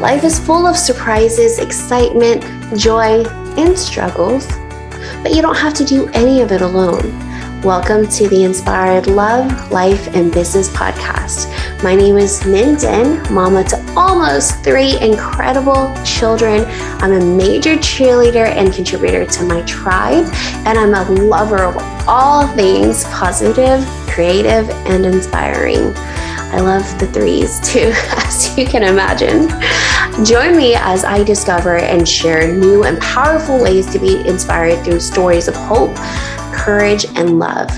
Life is full of surprises, excitement, joy, and struggles, but you don't have to do any of it alone. Welcome to the Inspired Love, Life, and Business podcast. My name is Minden, mama to almost 3 incredible children. I'm a major cheerleader and contributor to my tribe, and I'm a lover of all things positive, creative, and inspiring. I love the 3s too, as you can imagine. Join me as I discover and share new and powerful ways to be inspired through stories of hope, courage, and love.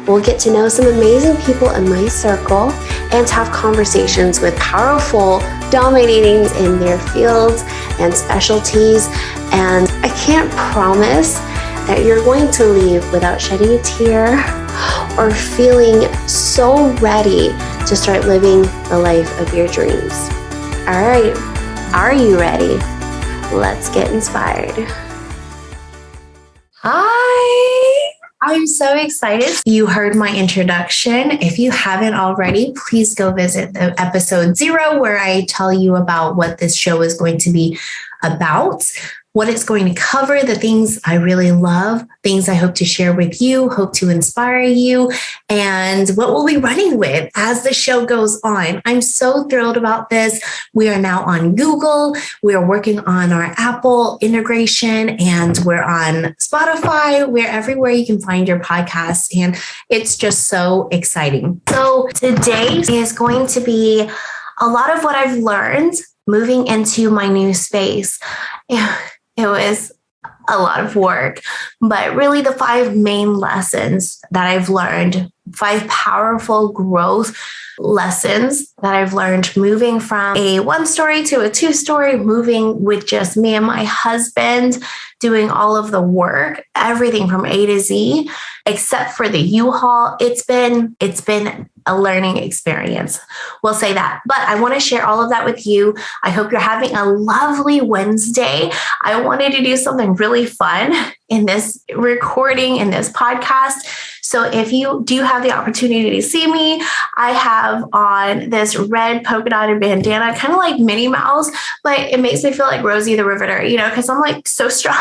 We'll get to know some amazing people in my circle and have conversations with powerful, dominating in their fields and specialties. And I can't promise that you're going to leave without shedding a tear or feeling so ready to start living the life of your dreams. All right, are you ready? Let's get inspired. Hi, I'm so excited. You heard my introduction. If you haven't already, please go visit the episode 0 where I tell you about what this show is going to be about, what it's going to cover, the things I really love, things I hope to share with you, hope to inspire you, and what we'll be running with as the show goes on. I'm so thrilled about this. We are now on Google. We are working on our Apple integration, and we're on Spotify. We're everywhere you can find your podcasts, and it's just so exciting. So today is going to be a lot of what I've learned moving into my new space. It was a lot of work, but really the 5 main lessons that I've learned, 5 powerful growth lessons that I've learned moving from a 1-story to a 2-story, moving with just me and my husband, doing all of the work, everything from A to Z, except for the U-Haul. It's been a learning experience. We'll say that. But I want to share all of that with you. I hope you're having a lovely Wednesday. I wanted to do something really fun in this recording, in this podcast. So if you do have the opportunity to see me, I have on this red polka dotted bandana, kind of like Minnie Mouse, but it makes me feel like Rosie the Riveter, because I'm like so strong.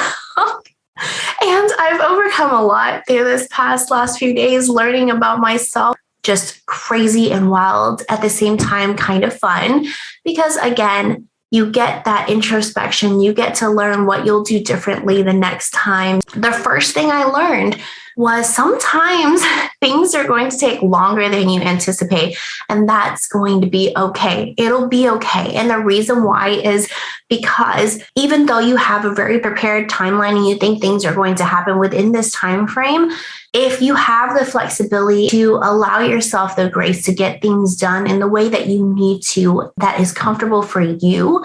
And I've overcome a lot through this last few days, learning about myself. Just crazy and wild at the same time, kind of fun, because again, you get that introspection. You get to learn what you'll do differently the next time. The first thing I learned was sometimes things are going to take longer than you anticipate, and that's going to be okay. It'll be okay. And the reason why is because even though you have a very prepared timeline and you think things are going to happen within this time frame, if you have the flexibility to allow yourself the grace to get things done in the way that you need to, that is comfortable for you,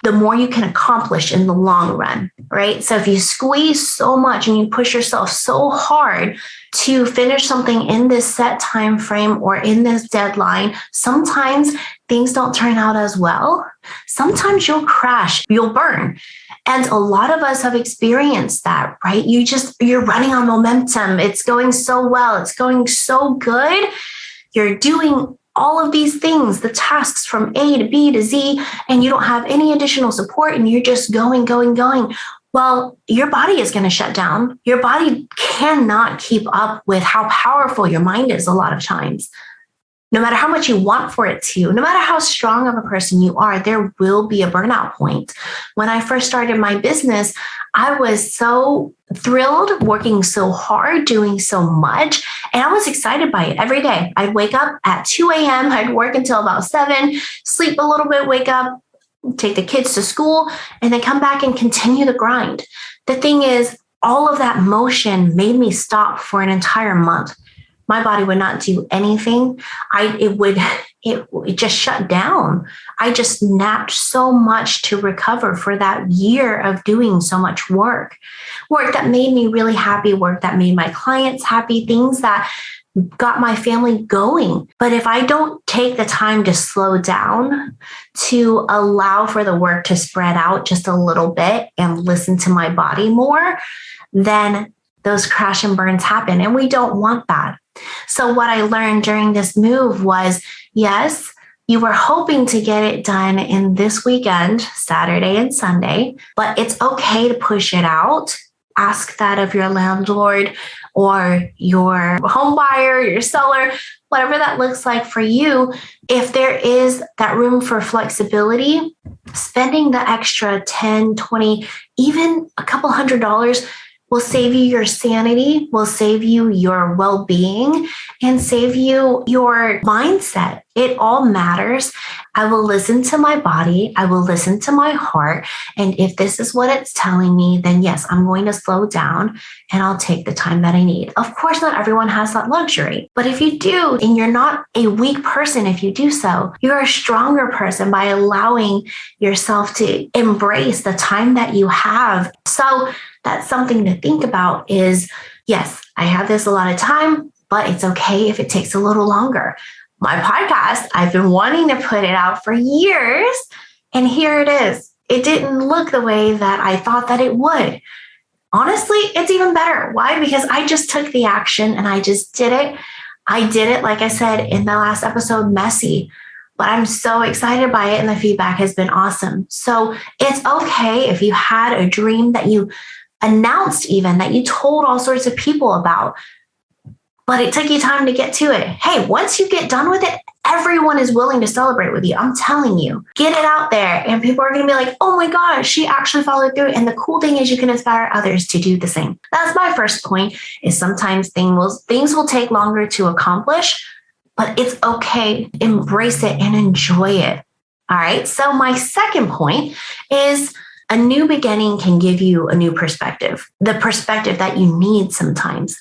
the more you can accomplish in the long run, right? So if you squeeze so much and you push yourself so hard to finish something in this set time frame or in this deadline, sometimes things don't turn out as well. Sometimes you'll crash, you'll burn. And a lot of us have experienced that, right? You're running on momentum. It's going so well. It's going so good. You're doing all of these things, the tasks from A to B to Z, and you don't have any additional support and you're just going. Well, your body is going to shut down. Your body cannot keep up with how powerful your mind is a lot of times. No matter how much you want for it to, no matter how strong of a person you are, there will be a burnout point. When I first started my business, I was so thrilled, working so hard, doing so much, and I was excited by it every day. I'd wake up at 2 a.m., I'd work until about 7, sleep a little bit, wake up, take the kids to school, and then come back and continue the grind. The thing is, all of that motion made me stop for an entire month. My body would not do anything. It just shut down. I just napped so much to recover for that year of doing so much work that made me really happy, work that made my clients happy, things that got my family going. But if I don't take the time to slow down, to allow for the work to spread out just a little bit and listen to my body more, then those crash and burns happen. And we don't want that. So what I learned during this move was, yes, You were hoping to get it done in this weekend, Saturday and Sunday, but it's okay to push it out. Ask that of your landlord or your home buyer, your seller, whatever that looks like for you. If there is that room for flexibility, spending the extra 10, 20, even a couple $100 will save you your sanity, will save you your well-being, and save you your mindset. It all matters. I will listen to my body. I will listen to my heart. And if this is what it's telling me, then yes, I'm going to slow down and I'll take the time that I need. Of course, not everyone has that luxury. But if you do, and you're not a weak person if you do so, you're a stronger person by allowing yourself to embrace the time that you have. So that's something to think about is, yes, I have this a lot of time, but it's okay if it takes a little longer. My podcast, I've been wanting to put it out for years, and here it is. It didn't look the way that I thought that it would. Honestly, it's even better. Why? Because I just took the action and I just did it. I did it, like I said in the last episode, messy, but I'm so excited by it and the feedback has been awesome. So it's okay if you had a dream that you announced, even that you told all sorts of people about, but it took you time to get to it. Hey, once you get done with it, everyone is willing to celebrate with you. I'm telling you, get it out there and people are going to be like, oh my gosh, she actually followed through. And the cool thing is you can inspire others to do the same. That's my first point, is sometimes things will take longer to accomplish, but it's okay. Embrace it and enjoy it. All right. So my second point is a new beginning can give you a new perspective, the perspective that you need sometimes.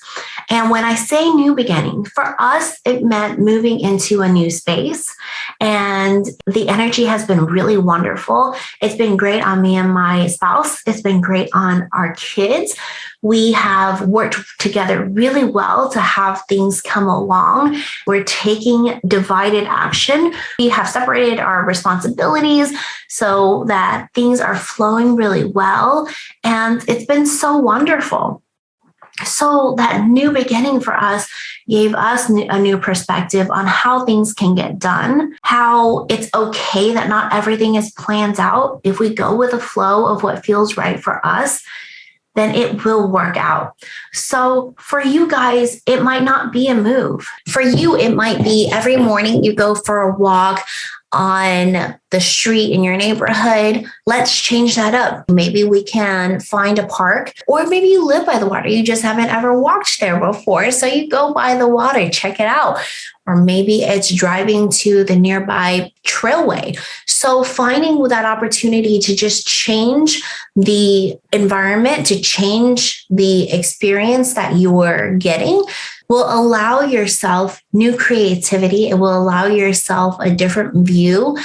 And when I say new beginning, for us, it meant moving into a new space. And the energy has been really wonderful. It's been great on me and my spouse. It's been great on our kids. We have worked together really well to have things come along. We're taking divided action. We have separated our responsibilities so that things are flowing really well. And it's been so wonderful. So that new beginning for us gave us a new perspective on how things can get done, how it's okay that not everything is planned out. If we go with the flow of what feels right for us, then it will work out. So for you guys, it might not be a move. For you, it might be every morning you go for a walk on the street in your neighborhood. Let's change that up. Maybe we can find a park, or maybe you live by the water. You just haven't ever walked there before. So you go by the water, check it out. Or maybe it's driving to the nearby trailway. So finding that opportunity to just change the environment, to change the experience that you're getting, will allow yourself new creativity. It will allow yourself a different view,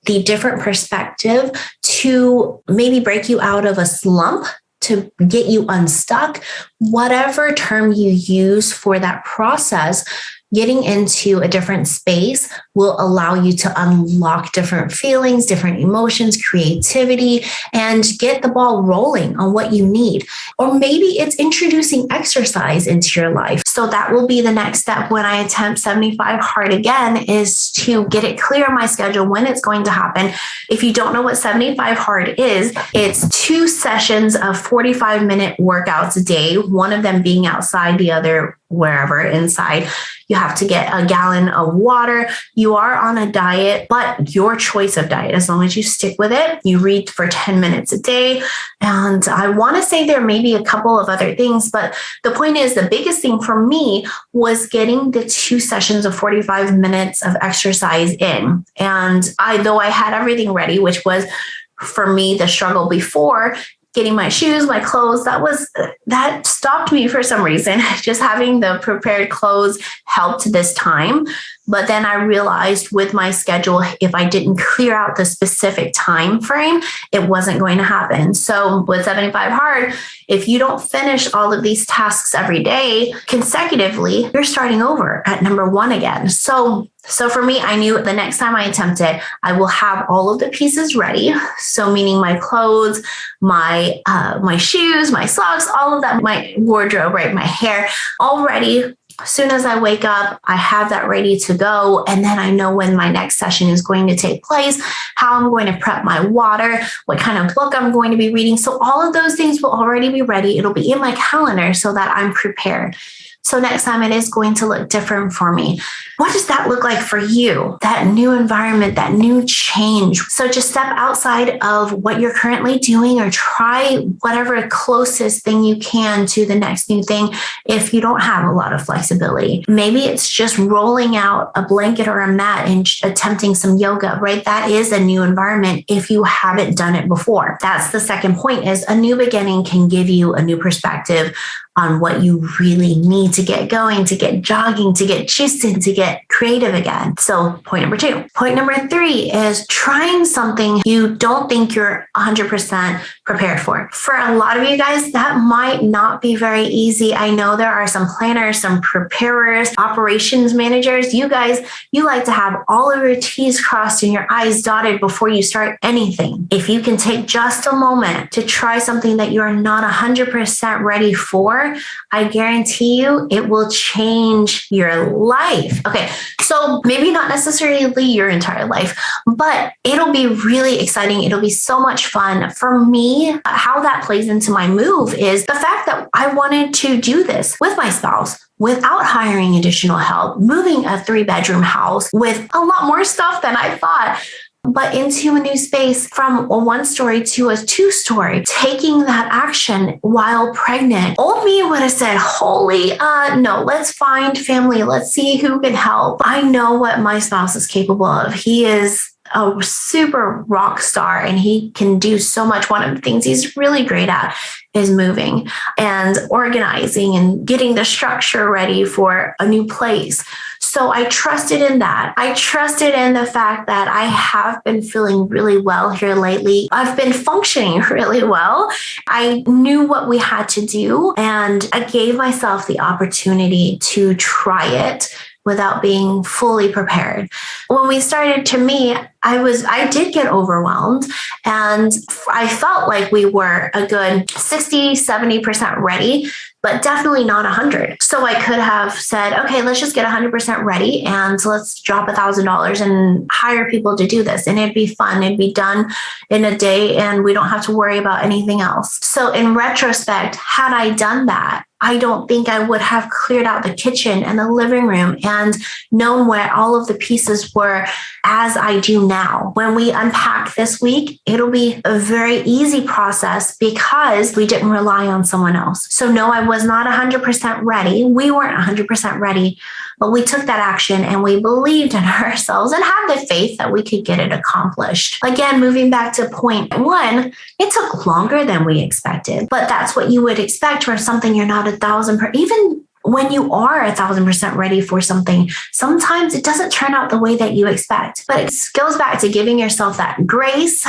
the different perspective to maybe break you out of a slump, to get you unstuck, whatever term you use for that process. Getting into a different space will allow you to unlock different feelings, different emotions, creativity, and get the ball rolling on what you need. Or maybe it's introducing exercise into your life. So that will be the next step when I attempt 75 Hard again, is to get it clear on my schedule when it's going to happen. If you don't know what 75 Hard is, it's 2 sessions of 45-minute workouts a day, one of them being outside, the other wherever inside. You have to get a gallon of water. You are on a diet, but your choice of diet, as long as you stick with it. You read for 10 minutes a day. And I want to say there may be a couple of other things, but the point is the biggest thing for me was getting the 2 sessions of 45 minutes of exercise in. And though I had everything ready, which was for me the struggle before, getting my shoes, my clothes, that stopped me for some reason. Just having the prepared clothes helped this time. But then I realized with my schedule, if I didn't clear out the specific time frame, it wasn't going to happen. So with 75 Hard, if you don't finish all of these tasks every day consecutively, you're starting over at number 1 again. So for me, I knew the next time I attempt it, I will have all of the pieces ready. So meaning my clothes, my shoes, my socks, all of that, my wardrobe, right, my hair, all ready as soon as I wake up, I have that ready to go. And then I know when my next session is going to take place, how I'm going to prep my water, what kind of book I'm going to be reading. So all of those things will already be ready. It'll be in my calendar so that I'm prepared. So next time it is going to look different for me. What does that look like for you? That new environment, that new change. So just step outside of what you're currently doing or try whatever closest thing you can to the next new thing if you don't have a lot of flexibility. Maybe it's just rolling out a blanket or a mat and attempting some yoga, right? That is a new environment if you haven't done it before. That's the second point, is a new beginning can give you a new perspective on what you really need to get going, to get jogging, to get juicing, to get creative again. So point number 2. Point number 3 is trying something you don't think you're 100% prepared for. For a lot of you guys, that might not be very easy. I know there are some planners, some preparers, operations managers. You guys, you like to have all of your T's crossed and your I's dotted before you start anything. If you can take just a moment to try something that you're not 100% ready for, I guarantee you it will change your life. Okay, so maybe not necessarily your entire life, but it'll be really exciting. It'll be so much fun. For me, how that plays into my move is the fact that I wanted to do this with my spouse without hiring additional help, moving a 3-bedroom house with a lot more stuff than I thought, but into a new space, from a 1-story to a 2-story, taking that action while pregnant. Old me would have said, no, let's find family. Let's see who can help. I know what my spouse is capable of. He is a super rock star and he can do so much. One of the things he's really great at is moving and organizing and getting the structure ready for a new place. So I trusted in that. I trusted in the fact that I have been feeling really well here lately. I've been functioning really well. I knew what we had to do, and I gave myself the opportunity to try it without being fully prepared. When we started, to me, I did get overwhelmed, and I felt like we were a good 60, 70% ready, but definitely not 100. So I could have said, okay, let's just get 100% ready and let's drop $1,000 and hire people to do this. And it'd be fun. It'd be done in a day and we don't have to worry about anything else. So in retrospect, had I done that, I don't think I would have cleared out the kitchen and the living room and known where all of the pieces were as I do now. When we unpack this week, it'll be a very easy process because we didn't rely on someone else. So no, I was not 100% ready. We weren't 100% ready, but we took that action and we believed in ourselves and had the faith that we could get it accomplished. Again, moving back to point 1, it took longer than we expected, but that's what you would expect for something you're not 1,000%, even when you are 1,000% ready for something, sometimes it doesn't turn out the way that you expect. But it goes back to giving yourself that grace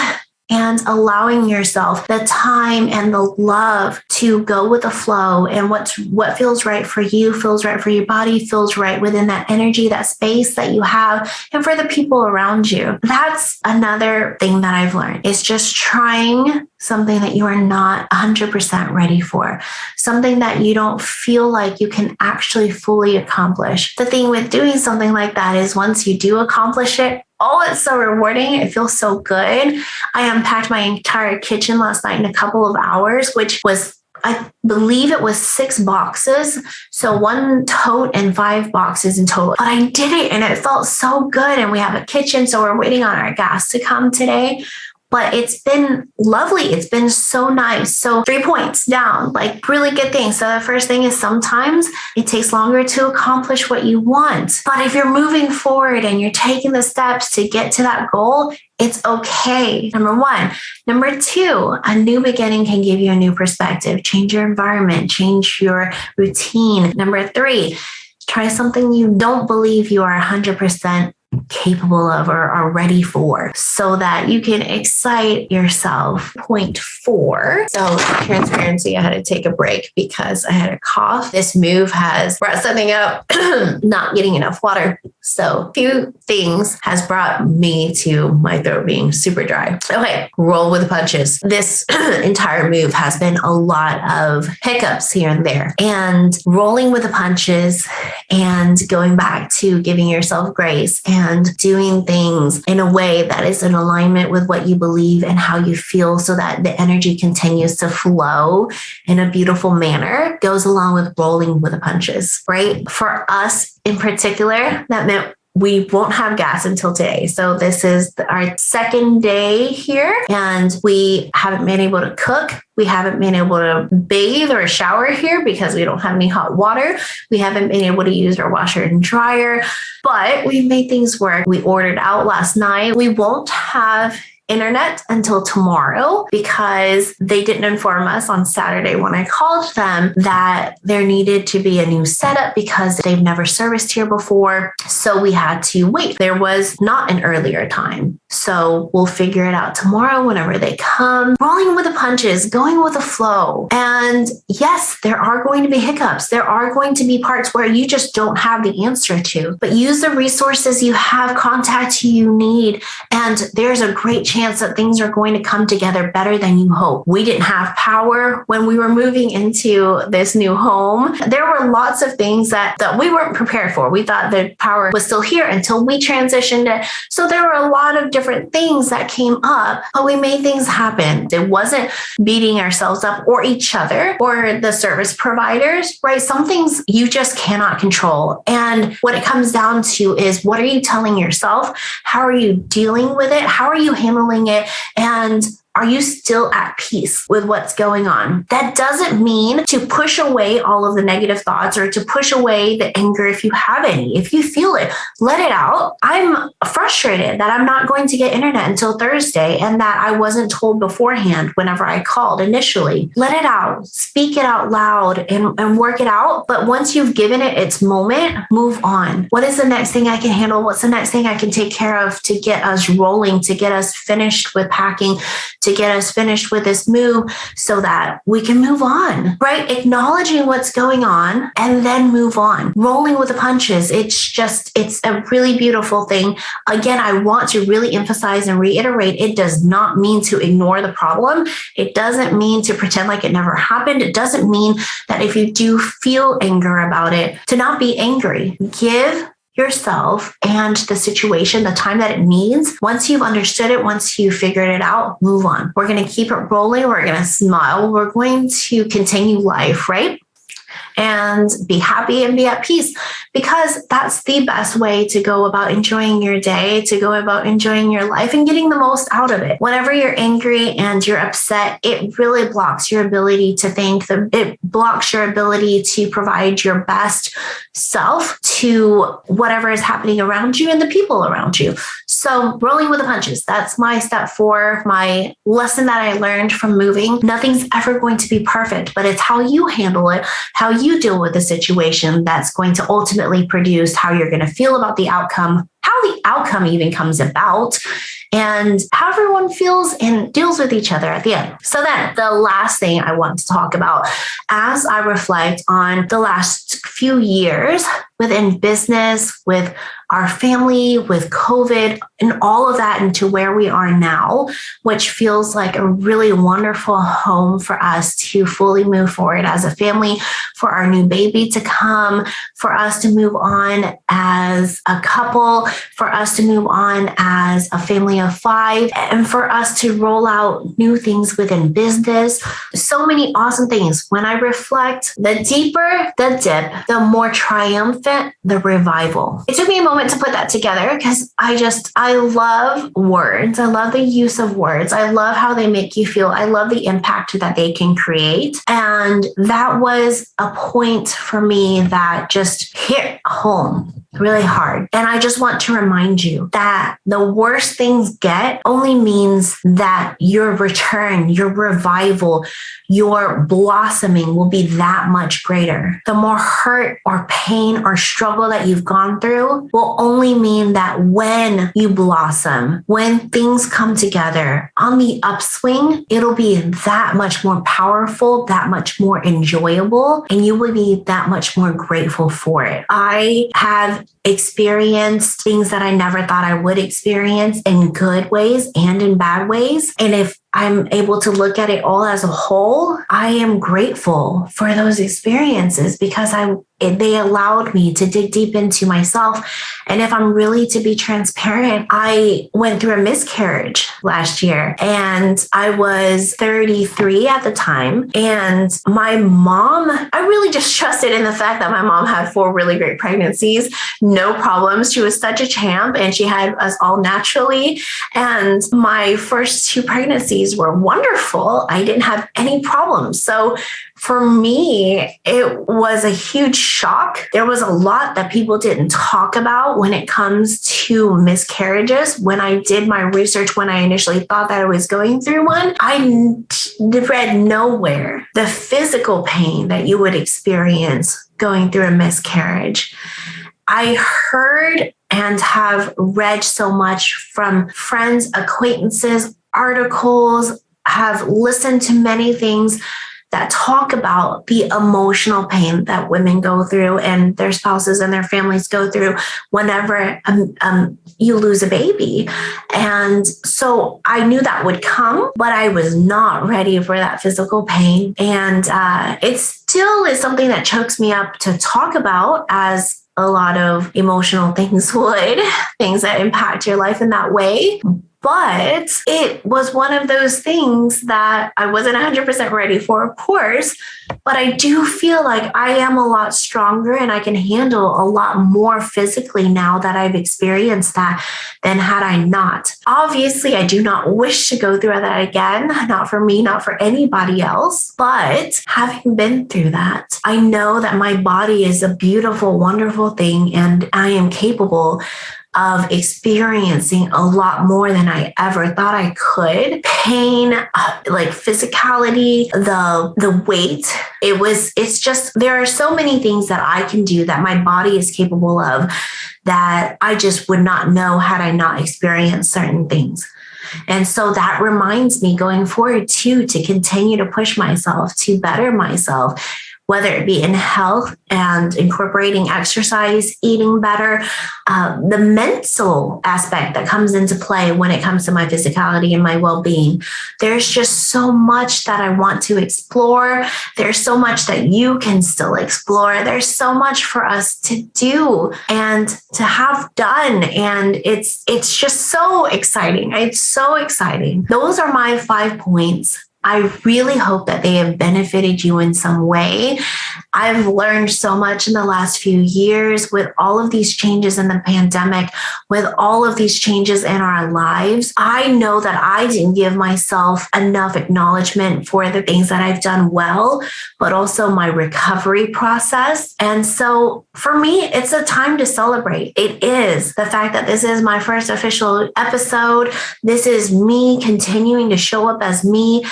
and allowing yourself the time and the love to go with the flow, and what feels right for you, feels right for your body, feels right within that energy, that space that you have, and for the people around you. That's another thing that I've learned, is just trying something that you are not 100% ready for, something that you don't feel like you can actually fully accomplish. The thing with doing something like that is once you do accomplish it, it's so rewarding. It feels so good. I unpacked my entire kitchen last night in a couple of hours, which was, I believe it was 6 boxes. So 1 tote and 5 boxes in total. But I did it and it felt so good. And we have a kitchen, so we're waiting on our gas to come today. But it's been lovely. It's been so nice. So 3 points down, like really good things. So the first thing is sometimes it takes longer to accomplish what you want. But if you're moving forward and you're taking the steps to get to that goal, it's okay. Number 1. Number 2, a new beginning can give you a new perspective, change your environment, change your routine. Number 3, try something you don't believe you are 100% capable of or are ready for so that you can excite yourself. Point 4. So transparency, I had to take a break because I had a cough. This move has brought something up, not getting enough water. So a few things has brought me to my throat being super dry. Okay, roll with the punches. This entire move has been a lot of hiccups here and there, and rolling with the punches and going back to giving yourself grace and doing things in a way that is in alignment with what you believe and how you feel so that the energy continues to flow in a beautiful manner goes along with rolling with the punches, right? For us in particular, that meant we won't have gas until today. So this is our second day here, and we haven't been able to cook. We haven't been able to bathe or shower here because we don't have any hot water. We haven't been able to use our washer and dryer, but we made things work. We ordered out last night. We won't have internet until tomorrow because they didn't inform us on Saturday when I called them that there needed to be a new setup because they've never serviced here before. So we had to wait. There was not an earlier time. So we'll figure it out tomorrow whenever they come. Rolling with the punches, going with the flow. And yes, there are going to be hiccups. There are going to be parts where you just don't have the answer to, but use the resources you have, contact who you need. And there's a great chance that things are going to come together better than you hope. We didn't have power when we were moving into this new home. There were lots of things that we weren't prepared for. We thought the power was still here until we transitioned it. So there were a lot of different things that came up, but we made things happen. It wasn't beating ourselves up or each other or the service providers, right? Some things you just cannot control. And what it comes down to is, what are you telling yourself? How are you dealing with it? How are you handling it? And are you still at peace with what's going on? That doesn't mean to push away all of the negative thoughts or to push away the anger if you have any. If you feel it, let it out. I'm frustrated that I'm not going to get internet until Thursday and that I wasn't told beforehand whenever I called initially. Let it out. Speak it out loud and work it out. But once you've given it its moment, move on. What is the next thing I can handle? What's the next thing I can take care of to get us rolling, to get us finished with packing, to get us finished with this move so that we can move on, right? Acknowledging what's going on and then move on. Rolling with the punches. It's a really beautiful thing. Again, I want to really emphasize and reiterate, it does not mean to ignore the problem. It doesn't mean to pretend like it never happened. It doesn't mean that if you do feel anger about it, to not be angry. Give yourself and the situation the time that it needs. Once you've understood it, once you figured it out, move on. We're going to keep it rolling. We're going to smile. We're going to continue life, right? And be happy and be at peace, because that's the best way to go about enjoying your day, to go about enjoying your life and getting the most out of it. Whenever you're angry and you're upset, it really blocks your ability to think. It blocks your ability to provide your best self to whatever is happening around you and the people around you. So rolling with the punches, that's my step 4, my lesson that I learned from moving. Nothing's ever going to be perfect, but it's how you handle it, how you deal with the situation that's going to ultimately produce how you're going to feel about the outcome, how the outcome even comes about, and how everyone feels and deals with each other at the end. So then the last thing I want to talk about as I reflect on the last few years within business, with our family, with COVID, and all of that into where we are now, which feels like a really wonderful home for us to fully move forward as a family, for our new baby to come, for us to move on as a couple, for us to move on as a family of 5, and for us to roll out new things within business. So many awesome things. When I reflect, the deeper the dip, the more triumphant the revival. It took me a moment to put that together because I love words. I love the use of words. I love how they make you feel. I love the impact that they can create. And that was a point for me that just hit home. really hard. And I just want to remind you that the worse things get only means that your return, your revival, your blossoming will be that much greater. The more hurt or pain or struggle that you've gone through will only mean that when you blossom, when things come together on the upswing, it'll be that much more powerful, that much more enjoyable, and you will be that much more grateful for it. I have experienced things that I never thought I would experience in good ways and in bad ways. And if I'm able to look at it all as a whole, I am grateful for those experiences because they allowed me to dig deep into myself. And if I'm really to be transparent, I went through a miscarriage last year and I was 33 at the time. And my mom, I really just trusted in the fact that my mom had 4 really great pregnancies, no problems. She was such a champ and she had us all naturally. And my first 2 pregnancies were wonderful. I didn't have any problems. So for me, it was a huge shock. There was a lot that people didn't talk about when it comes to miscarriages. When I did my research, when I initially thought that I was going through one, I read nowhere the physical pain that you would experience going through a miscarriage. I heard and have read so much from friends, acquaintances, articles, have listened to many things that talk about the emotional pain that women go through and their spouses and their families go through whenever you lose a baby. And so I knew that would come, but I was not ready for that physical pain. And it still is something that chokes me up to talk about, as a lot of emotional things would, things that impact your life in that way. But it was one of those things that I wasn't 100% ready for, of course, but I do feel like I am a lot stronger and I can handle a lot more physically now that I've experienced that than had I not. Obviously, I do not wish to go through that again, not for me, not for anybody else, but having been through that, I know that my body is a beautiful, wonderful thing and I am capable of experiencing a lot more than I ever thought I could. Pain, like physicality, the weight. It's just, there are so many things that I can do that my body is capable of that I just would not know had I not experienced certain things. And so that reminds me going forward too, to continue to push myself, to better myself, whether it be in health and incorporating exercise, eating better, the mental aspect that comes into play when it comes to my physicality and my well-being. There's just so much that I want to explore. There's so much that you can still explore. There's so much for us to do and to have done. And it's just so exciting. It's so exciting. Those are my 5 points. I really hope that they have benefited you in some way. I've learned so much in the last few years with all of these changes in the pandemic, with all of these changes in our lives. I know that I didn't give myself enough acknowledgement for the things that I've done well, but also my recovery process. And so for me, it's a time to celebrate. It is the fact that this is my first official episode. This is me continuing to show up as me,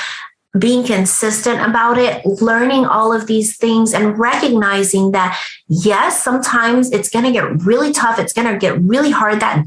being consistent about it, learning all of these things and recognizing that, yes, sometimes it's going to get really tough. It's going to get really hard. That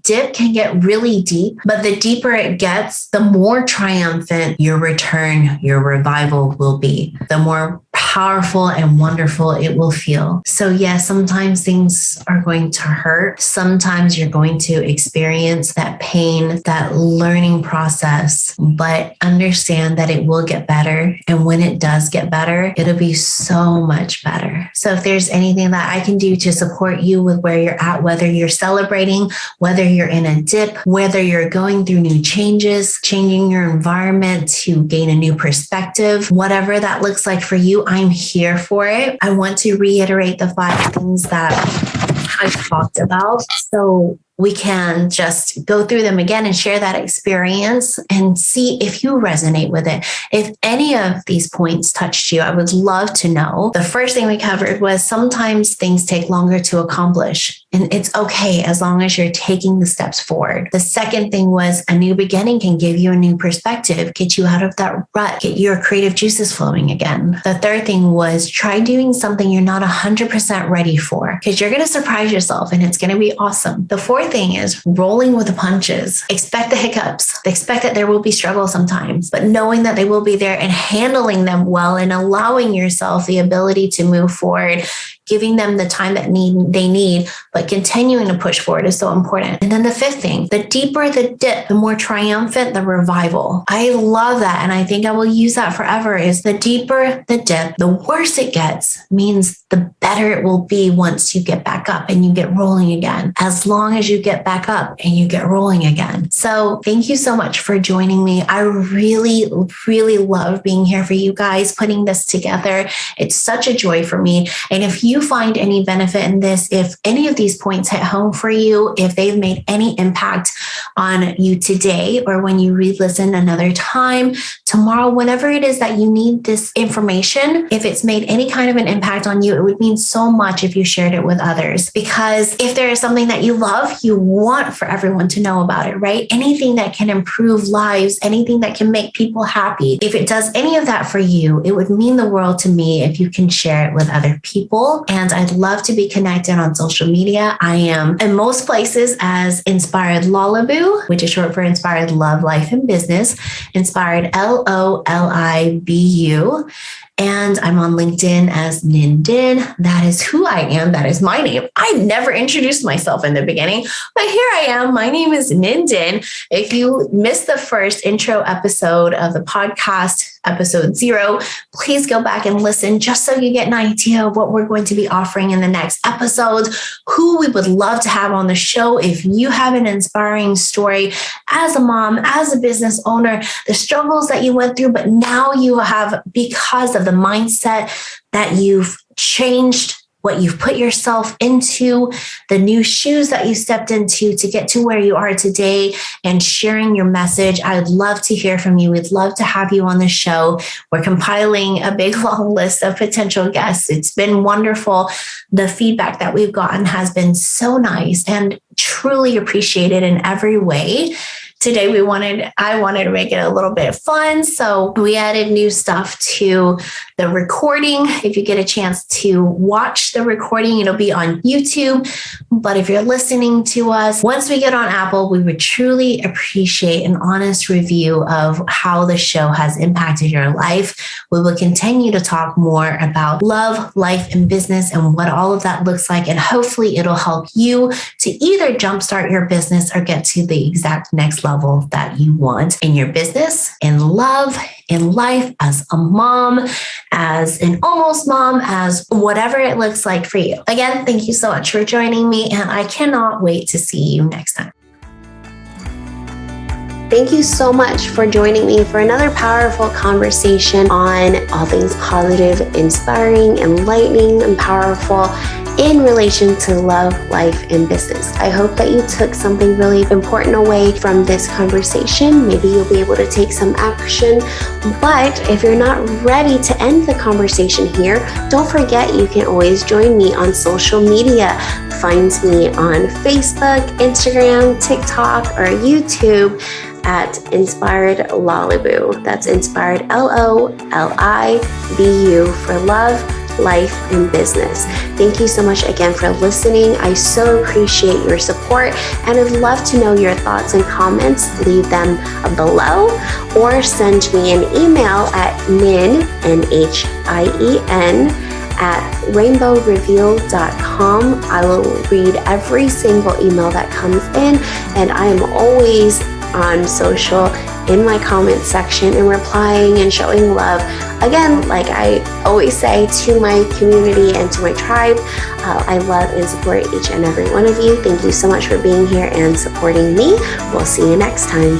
dip can get really deep, but the deeper it gets, the more triumphant your return, your revival will be, the more powerful and wonderful it will feel. So yes, sometimes things are going to hurt. Sometimes you're going to experience that pain, that learning process, but understand that it will get better. And when it does get better, it'll be so much better. So if there's anything that I can do to support you with where you're at, whether you're celebrating, whether you're in a dip, whether you're going through new changes, changing your environment to gain a new perspective, whatever that looks like for you, I'm here for it. I want to reiterate the 5 things that I've talked about. So we can just go through them again and share that experience and see if you resonate with it. If any of these points touched you, I would love to know. The first thing we covered was sometimes things take longer to accomplish, and it's okay as long as you're taking the steps forward. The second thing was a new beginning can give you a new perspective, get you out of that rut, get your creative juices flowing again. The third thing was try doing something you're not 100% ready for, because you're going to surprise yourself and it's going to be awesome. The fourth thing is rolling with the punches. Expect the hiccups. Expect that there will be struggle sometimes, but knowing that they will be there and handling them well and allowing yourself the ability to move forward, giving them the time that they need, but continuing to push forward is so important. And then the fifth thing, the deeper the dip, the more triumphant the revival. I love that. And I think I will use that forever, is the deeper the dip, the worse it gets, means the better it will be once you get back up and you get rolling again, as long as you get back up and you get rolling again. So thank you so much for joining me. I really, really love being here for you guys, putting this together. It's such a joy for me. And if you find any benefit in this, if any of these points hit home for you, if they've made any impact on you today or when you re-listen another time, tomorrow, whenever it is that you need this information, if it's made any kind of an impact on you, it would mean so much if you shared it with others. Because if there is something that you love, you want for everyone to know about it, right? Anything that can improve lives, anything that can make people happy. If it does any of that for you, it would mean the world to me if you can share it with other people. And I'd love to be connected on social media. I am in most places as Inspired Lolibu, which is short for Inspired Love, Life, and Business. Inspired Lolibu. And I'm on LinkedIn as Ninh Din. That is who I am. That is my name. I never introduced myself in the beginning, but here I am. My name is Ninh Din. If you missed the first intro episode of the podcast, episode 0, please go back and listen just so you get an idea of what we're going to be offering in the next episodes, who we would love to have on the show. If you have an inspiring story as a mom, as a business owner, the struggles that you went through, but now you have, because of the mindset that you've changed, what you've put yourself into, the new shoes that you stepped into to get to where you are today, and sharing your message. I would love to hear from you. We'd love to have you on the show. We're compiling a big, long list of potential guests. It's been wonderful. The feedback that we've gotten has been so nice and truly appreciated in every way. Today, I wanted to make it a little bit fun. So we added new stuff to the recording. If you get a chance to watch the recording, it'll be on YouTube. But if you're listening to us, once we get on Apple, we would truly appreciate an honest review of how the show has impacted your life. We will continue to talk more about love, life, and business and what all of that looks like. And hopefully it'll help you to either jumpstart your business or get to the exact next level that you want in your business, in love, in life, as a mom, as an almost mom, as whatever it looks like for you. Again, thank you so much for joining me, and I cannot wait to see you next time. Thank you so much for joining me for another powerful conversation on all things positive, inspiring, enlightening, and powerful in relation to love, life, and business. I hope that you took something really important away from this conversation. Maybe you'll be able to take some action. But if you're not ready to end the conversation here, don't forget you can always join me on social media. Find me on Facebook, Instagram, TikTok, or YouTube at Inspired Lolibu. That's Inspired Lolibu for love, life, and business. Thank you so much again for listening. I so appreciate your support, and I'd love to know your thoughts and comments. Leave them below or send me an email at Ninh, N-H-I-E-N, at rainbowreveal.com. I will read every single email that comes in, and I am always on social in my comment section and replying and showing love. Again, like I always say to my community and to my tribe, I love and support each and every one of you. Thank you so much for being here and supporting me. We'll see you next time.